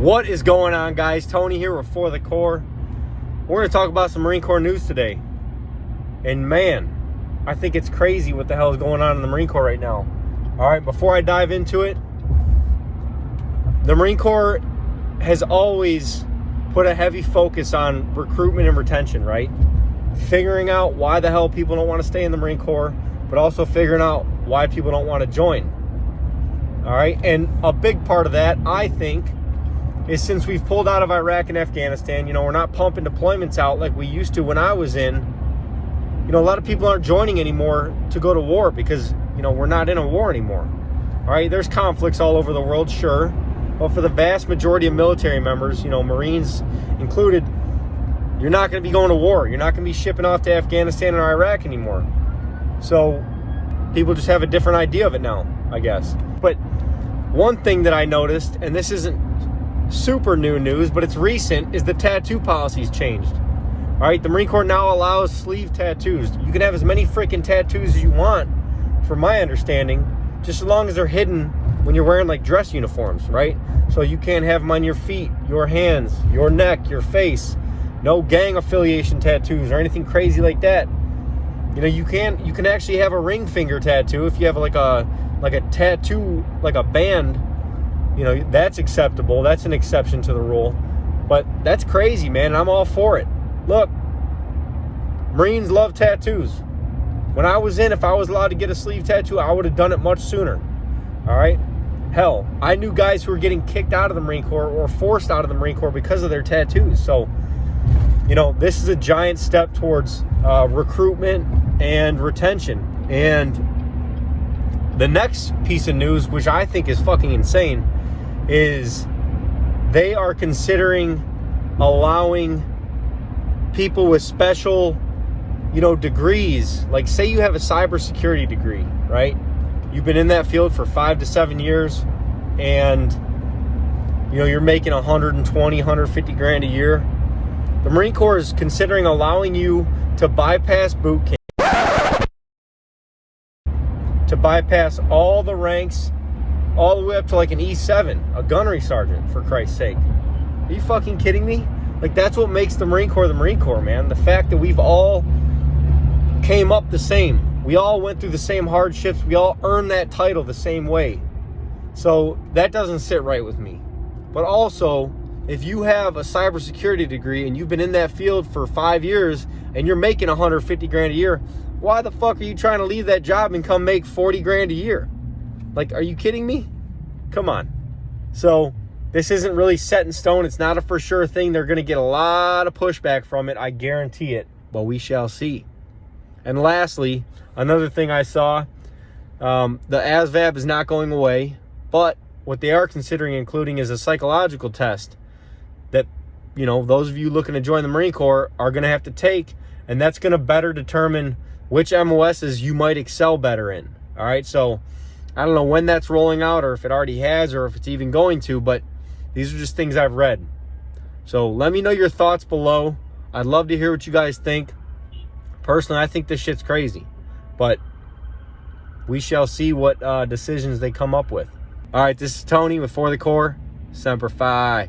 What is going on, guys? Tony here with For the Corps. We're going to talk about some Marine Corps news today. And man, I think it's crazy what the hell is going on in the Marine Corps right now. All right, before I dive into it, the Marine Corps has always put a heavy focus on recruitment and retention, right? Figuring out why the hell people don't want to stay in the Marine Corps, but also figuring out why people don't want to join. All right, and a big part of that, I think, is since we've pulled out of Iraq and Afghanistan, we're not pumping deployments out like we used to when I was in. A lot of people aren't joining anymore to go to war because, we're not in a war anymore. All right, there's conflicts all over the world, sure. But for the vast majority of military members, Marines included, you're not going to be going to war. You're not going to be shipping off to Afghanistan or Iraq anymore. So people just have a different idea of it now, I guess. But one thing that I noticed, and this isn't super new news, but it's recent, is the tattoo policy's changed. All right, the Marine Corps now allows sleeve tattoos. You can have as many freaking tattoos as you want, from my understanding, just as long as they're hidden when you're wearing like dress uniforms, right? So you can't have them on your feet, your hands, your neck, your face. No gang affiliation tattoos or anything crazy like that. You can actually have a ring finger tattoo if you have like a tattoo, like a band. That's acceptable. That's an exception to the rule. But that's crazy, man. I'm all for it. Look, Marines love tattoos. When I was in, if I was allowed to get a sleeve tattoo, I would have done it much sooner. All right? Hell, I knew guys who were getting kicked out of the Marine Corps or forced out of the Marine Corps because of their tattoos. So, this is a giant step towards recruitment and retention. And the next piece of news, which I think is fucking insane, is they are considering allowing people with special, degrees. Like, say you have a cybersecurity degree, right? You've been in that field for 5 to 7 years, and you're making 120, 150 grand a year. The Marine Corps is considering allowing you to bypass boot camp, to bypass all the ranks, all the way up to like an E7, a gunnery sergeant, for Christ's sake. Are you fucking kidding me? Like, that's what makes the Marine Corps, man. The fact that we've all came up the same. We all went through the same hardships. We all earned that title the same way. So that doesn't sit right with me. But also, if you have a cybersecurity degree and you've been in that field for 5 years and you're making 150 grand a year, why the fuck are you trying to leave that job and come make 40 grand a year? Like, are you kidding me? Come on. So this isn't really set in stone. It's not a for sure thing. They're going to get a lot of pushback from it. I guarantee it. But we shall see. And lastly, another thing I saw, the ASVAB is not going away. But what they are considering including is a psychological test that, those of you looking to join the Marine Corps are going to have to take. And that's going to better determine which MOSs you might excel better in. All right, so I don't know when that's rolling out or if it already has or if it's even going to, but these are just things I've read. So let me know your thoughts below. I'd love to hear what you guys think. Personally, I think this shit's crazy, but we shall see what decisions they come up with. All right, this is Tony with For the Corps. Semper Fi.